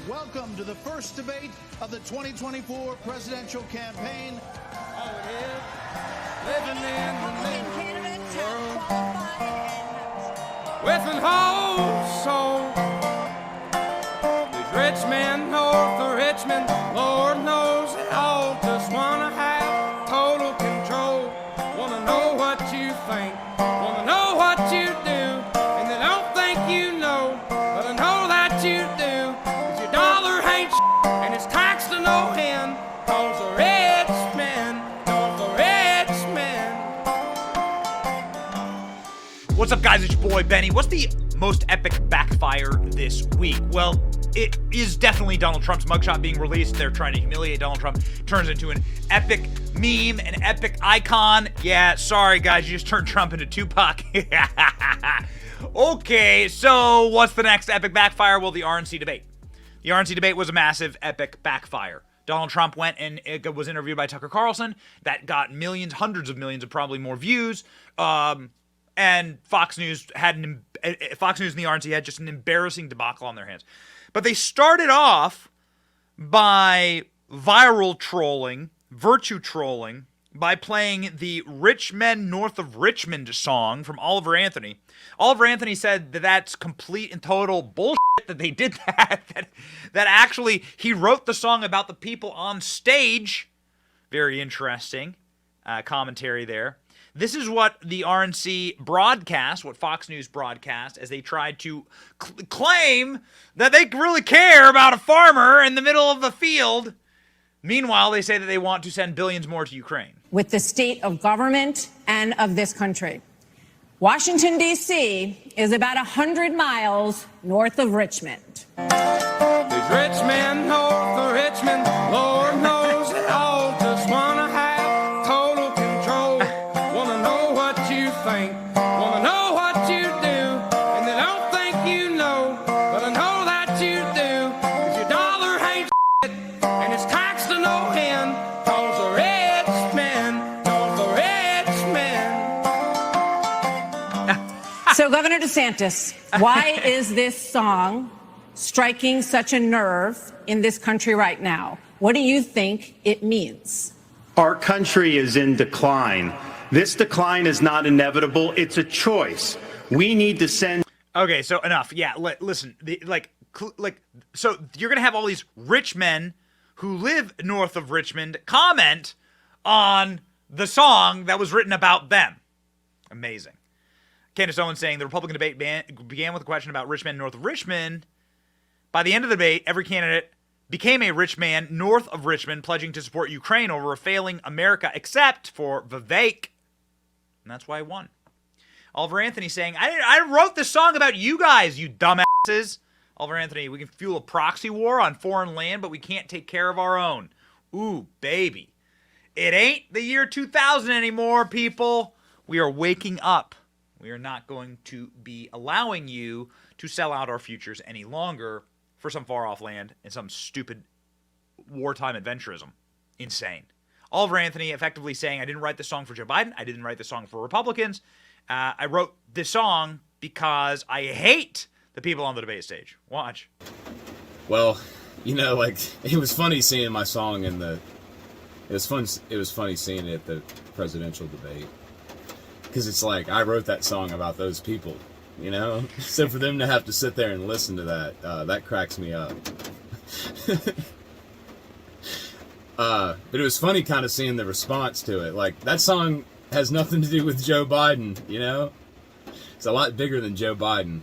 Welcome to the first debate of the 2024 presidential campaign. Oh, it is? Living in the Candidates have qualified with an whole soul. These rich men north of Richmond, Lord knows they all just wanna have total control. Wanna know what you think, wanna know what you do, and they don't think you know, but I know that you do. 'Cause your dollar ain't and it's taxed to no end. 'Cause the rich men, north of Richmond. What's up, guys? It's your boy Benny. What's the most epic backfire this week? Well, it is definitely Donald Trump's mugshot being released. They're trying to humiliate Donald Trump. Turns into an epic meme, an epic icon. Yeah, sorry guys, you just turned Trump into Tupac. Okay, so what's the next epic backfire? Well, the RNC debate. The RNC debate was a massive epic backfire. Donald Trump went and was interviewed by Tucker Carlson. That got millions, hundreds of millions, of probably more views. And Fox News and the RNC had just an embarrassing debacle on their hands. But they started off by viral trolling, virtue trolling, by playing the Rich Men North of Richmond song from Oliver Anthony. Oliver Anthony said that that's complete and total bullshit that they did that. That actually he wrote the song about the people on stage. Very interesting commentary there. This is what the RNC broadcast, what Fox News broadcast, as they tried to claim that they really care about a farmer in the middle of the field. Meanwhile, they say that they want to send billions more to Ukraine. with the state of government and of this country. Washington, D.C. is about 100 miles north of Richmond. These rich men north of Richmond, Lord knows they all just wanna have total control. Wanna know what you think, wanna know what you do, and they don't think you know, but I know that you do. 'Cause your dollar ain't shit, and it's taxed to no end. 'Cause the rich men north of Richmond. So, Governor DeSantis, why is this song striking such a nerve in this country right now? What do you think it means? Our country is in decline. This decline is not inevitable. It's a choice. We need to send. Okay, so enough. Yeah, listen. So you're gonna have all these rich men who live north of Richmond comment on the song that was written about them. Amazing. Candace Owens saying the Republican debate began with a question about rich men north of Richmond. By the end of the debate, every candidate became a rich man north of Richmond, pledging to support Ukraine over a failing America, except for Vivek. And that's why he won. Oliver Anthony saying, I wrote this song about you guys, you dumbasses. Oliver Anthony, we can fuel a proxy war on foreign land, but we can't take care of our own. Ooh, baby. It ain't the year 2000 anymore, people. We are waking up. We are not going to be allowing you to sell out our futures any longer for some far-off land and some stupid wartime adventurism. Insane. Oliver Anthony effectively saying, I didn't write this song for Joe Biden. I didn't write this song for Republicans. I wrote this song because I hate the people on the debate stage. Watch. Well, you know, like, it was funny seeing my song in the... It was funny seeing it at the presidential debate. Because it's like, I wrote that song about those people, you know? So for them to have to sit there and listen to that, that cracks me up. But it was funny kind of seeing the response to it. Like, that song has nothing to do with Joe Biden, you know? It's a lot bigger than Joe Biden.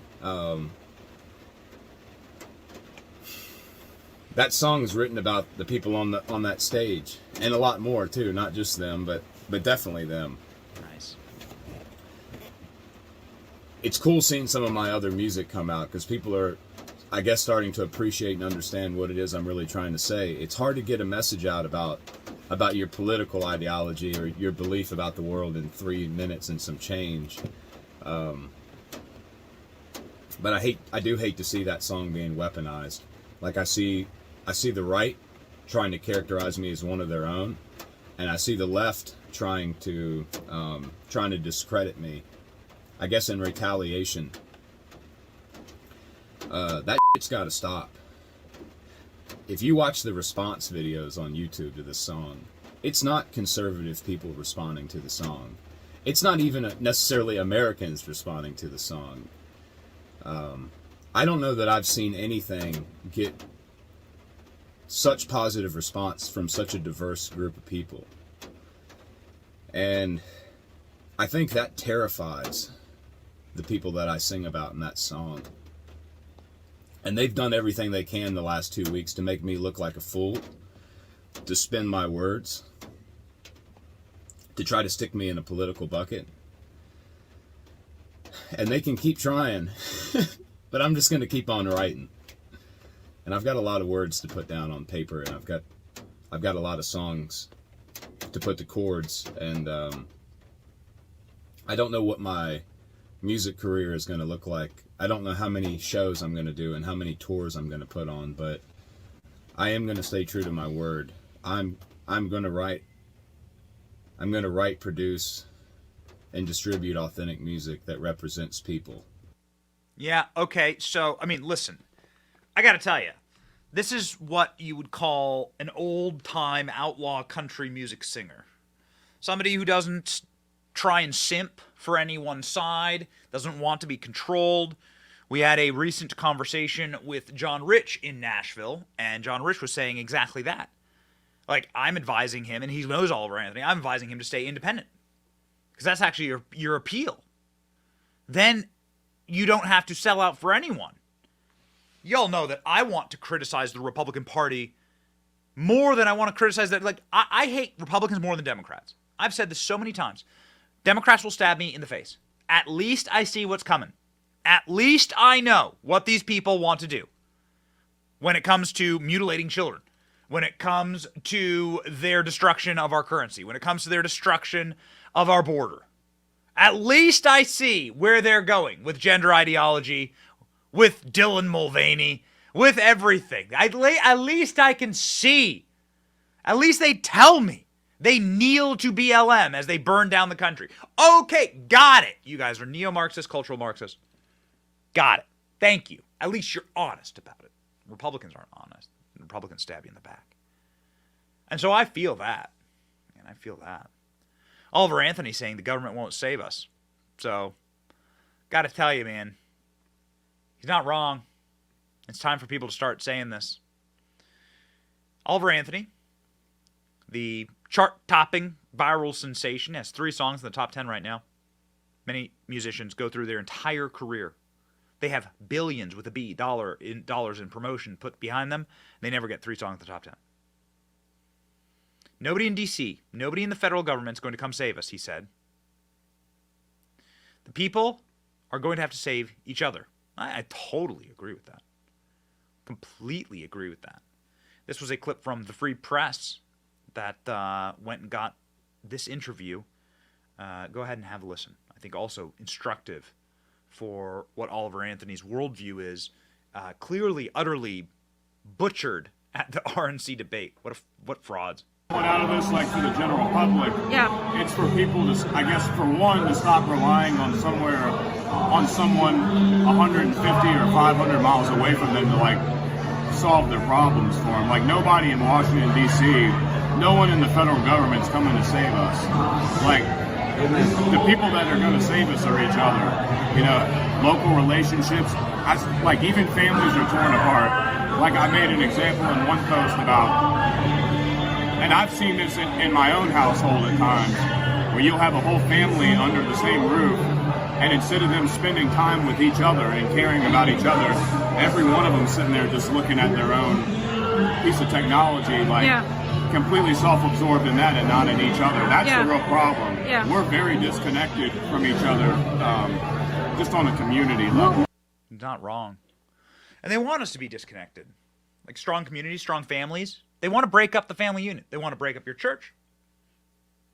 That song is written about the people on that stage. And a lot more, too. Not just them, but definitely them. Nice. It's cool seeing some of my other music come out because people are, I guess, starting to appreciate and understand what it is I'm really trying to say. It's hard to get a message out about your political ideology or your belief about the world in 3 minutes and some change. But I do hate to see that song being weaponized. Like I see the right trying to characterize me as one of their own, and I see the left trying to discredit me. I guess in retaliation. That shit's got to stop. if you watch the response videos on YouTube to this song, it's not conservative people responding to the song. It's not even necessarily Americans responding to the song. I don't know that I've seen anything get such positive response from such a diverse group of people. And I think that terrifies the people that I sing about in that song. And they've done everything they can the last 2 weeks to make me look like a fool, to spin my words, to try to stick me in a political bucket. And they can keep trying, but I'm just going to keep on writing. And I've got a lot of words to put down on paper, and I've got a lot of songs to put to chords, and I don't know what my music career is going to look like. I don't know how many shows I'm going to do and how many tours I'm going to put on, but I am going to stay true to my word. I'm going to write, produce, and distribute authentic music that represents people. Yeah, okay, so, I mean, listen, I gotta tell you, this is what you would call an old-time outlaw country music singer. Somebody who doesn't try and simp for any one side, doesn't want to be controlled. We had a recent conversation with John Rich in Nashville, and John Rich was saying exactly that. Like, I'm advising him, and he knows Oliver Anthony, I'm advising him to stay independent. Because that's actually your appeal. Then you don't have to sell out for anyone. Y'all know that I want to criticize the Republican Party more than I want to criticize that. Like, I hate Republicans more than Democrats. I've said this so many times. Democrats will stab me in the face. At least I see what's coming. At least I know what these people want to do when it comes to mutilating children, when it comes to their destruction of our currency, when it comes to their destruction of our border. At least I see where they're going with gender ideology, with Dylan Mulvaney, with everything. At least I can see. At least they tell me. They kneel to BLM as they burn down the country. Okay, got it. You guys are neo-Marxist, cultural Marxists. Got it. Thank you. At least you're honest about it. Republicans aren't honest. Republicans stab you in the back. And so I feel that. And I feel that. Oliver Anthony saying the government won't save us. So, got to tell you, man, he's not wrong. It's time for people to start saying this. Oliver Anthony, the chart-topping viral sensation, has 3 songs in the top 10 right now. Many musicians go through their entire career. They have billions with a B, dollars in promotion put behind them. They never get 3 songs in the top 10. Nobody in D.C., nobody in the federal government is going to come save us, he said. The people are going to have to save each other. I totally agree with that. Completely agree with that. This was a clip from the Free Press that went and got this interview. Go ahead and have a listen. I think also instructive for what Oliver Anthony's worldview is. Clearly, utterly butchered at the RNC debate. What frauds. Out of this, like, for the general public, Yeah. it's for people to, I guess, for one, to stop relying on someone 150 or 500 miles away from them to, like, solve their problems for them. Like, nobody in Washington, D.C., no one in the federal government's coming to save us. Like, the people that are going to save us are each other. You know, local relationships, like, even families are torn apart. Like, I made an example in one post about, and I've seen this in my own household at times, where you'll have a whole family under the same roof, and instead of them spending time with each other and caring about each other, every one of them sitting there just looking at their own piece of technology, like completely self-absorbed in that and not in each other. That's the real problem. Yeah. We're very disconnected from each other, just on a community level. Not wrong. And they want us to be disconnected. Like strong communities, strong families. They want to break up the family unit. They want to break up your church.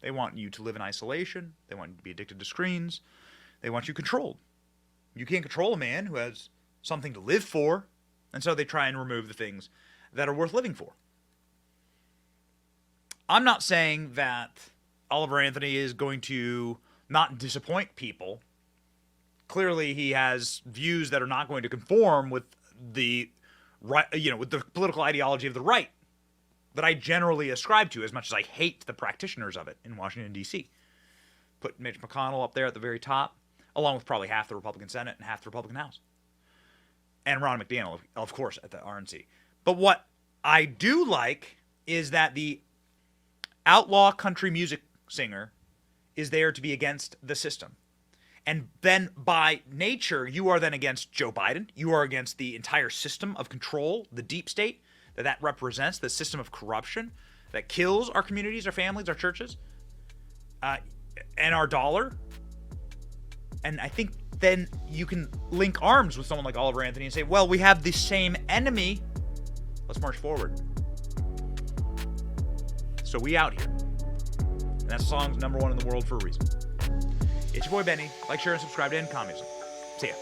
They want you to live in isolation. They want you to be addicted to screens. They want you controlled. You can't control a man who has something to live for. And so they try and remove the things that are worth living for. I'm not saying that Oliver Anthony is going to not disappoint people. Clearly, he has views that are not going to conform with the right, with the political ideology of the right that I generally ascribe to, as much as I hate the practitioners of it in Washington, D.C. Put Mitch McConnell up there at the very top, along with probably half the Republican Senate and half the Republican House. And Ron McDaniel, of course, at the RNC. But what I do like is that the outlaw country music singer is there to be against the system. And then by nature, you are then against Joe Biden. You are against the entire system of control, the deep state that represents, the system of corruption that kills our communities, our families, our churches, and our dollar. And I think then you can link arms with someone like Oliver Anthony and say, well, we have the same enemy. Let's march forward. So we out here. And that song's #1 in the world for a reason. It's your boy Benny. Like, share, and subscribe to End Communism. See ya.